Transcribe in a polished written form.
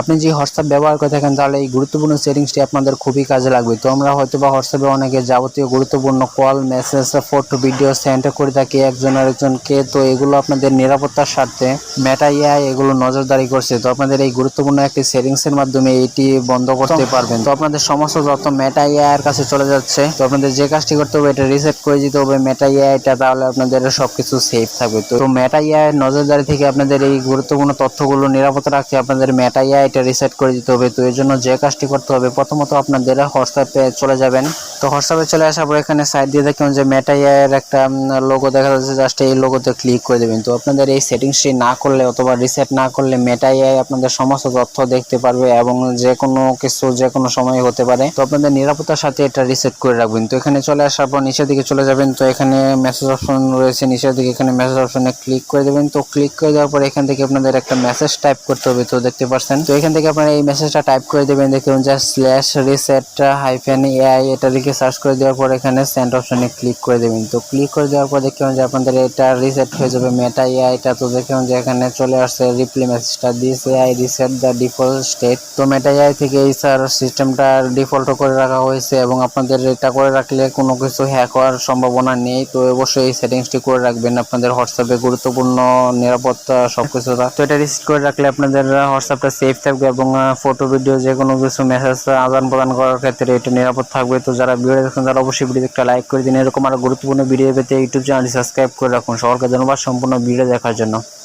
আপনি যে হোয়াটসঅ্যাপ ব্যবহার করে থাকেন তাহলে এই গুরুত্বপূর্ণ সেটিংসটি আপনাদের খুবই কাজে লাগবে। তো আমরা হয়তোবা হোয়াটসঅ্যাপে অনেকে যাবতীয় গুরুত্বপূর্ণ call, message, photo, video send করে থাকি একজন আরেকজনকে। তো এগুলো আপনাদের নিরাপত্তার স্বার্থে মেটা এআই এগুলো নজরদারি করছে। তো আপনাদের এই গুরুত্বপূর্ণ একটি সেটিংসের মাধ্যমে এটি বন্ধ করতে পারবেন। তো আপনাদের সমস্ত যত মেটা এআই এর কাছে চলে যাচ্ছে। তো আপনাদের যে কাজটি করতে হবে এটা রিসেট করে দিতে হবে মেটা এআইটা, তাহলে আপনাদের সবকিছু সেফ থাকবে। তো মেটা এআই এর নজরদারি থেকে আপনাদের এই গুরুত্বপূর্ণ তথ্যগুলো নিরাপদ রাখতে আপনাদের মেটা এআইটা রিসেট করে দিতে হবে। তো এর জন্য যে কাজটি করতে হবে, প্রথমত আপনাদের হোয়াটসঅ্যাপে চলে যাবেন। তো হোয়াটসঅ্যাপে চলে আসার পর এখানে সাইড দিয়ে দেখুন যে মেটা এআই এর একটা লোগো দেখা যাচ্ছে, জাস্ট এই লোগোতে ক্লিক করে দেবেন। তো আপনাদের এই সেটিংসটি না করলে অথবা রিসেট না করলে মেটা এআই আপনাদের সমস্ত তথ্য দেখতে পারবে এবং যে কোনো কিছু যে কোনো সময় হতে পারে। তো আপনাদের নিরাপত্তার সাথে এটা রিসেট করে রাখবেন। তো এখানে চলে আসার পর নিচের দিকে চলে যাবেন। তো এখানে মেসেজ অপশন রয়েছে নিচের দিকে, এখানে মেসেজ অপশনে ক্লিক করে দেবেন। তো ক্লিক করে দেওয়ার পর এখান থেকে আপনাদের একটা মেসেজ টাইপ করতে হবে। তো দেখতে পাচ্ছেন, তো এখান থেকে আপনারা এই মেসেজটা টাইপ করে দেবেন। দেখুন যে /reset-ai এটা লিখে সার্চ করে দেওয়ার পর এখানে সেন্ড অপশনে ক্লিক করে দেবেন। তো ক্লিক করে দেওয়ার পর দেখুন যে আপনাদের এটা রিসেট হয়ে যাবে মেটা এআইটা। তো দেখুন যে এখানে চলে আসছে রিপ্লাই মেসেজটা, this AI reset the default state. তো মেটা এআই থেকে এই সিস্টেমটা ডিফল্ট করে রাখা হয়েছে এবং আপনাদের এটা করে রাখলে কোনো কিছু হ্যাক হওয়ার সম্ভাবনা নেই। তো অবশ্যই এই সেটিংসটি করে রাখবেন আপনাদের হোয়াটসঅ্যাপে গুরুত্বপূর্ণ নিরাপত্তা সবকিছু। তো এটা রিসেট করে রাখলে আপনাদের হোয়াটসঅ্যাপটা সেফ থাকবে এবং ফটো, ভিডিও যে কোনো কিছু মেসেজ আদান প্রদান করার ক্ষেত্রে এটা নিরাপদ থাকবে। তো যারা ভিডিও দেখছেন তারা অবশ্যই ভিডিওতে একটা লাইক করে দিন। এরকম আরো গুরুত্বপূর্ণ ভিডিও পেতে ইউটিউব চ্যানেলটি সাবস্ক্রাইব করে রাখুন। সকলকে ধন্যবাদ সম্পূর্ণ ভিডিও দেখার জন্য।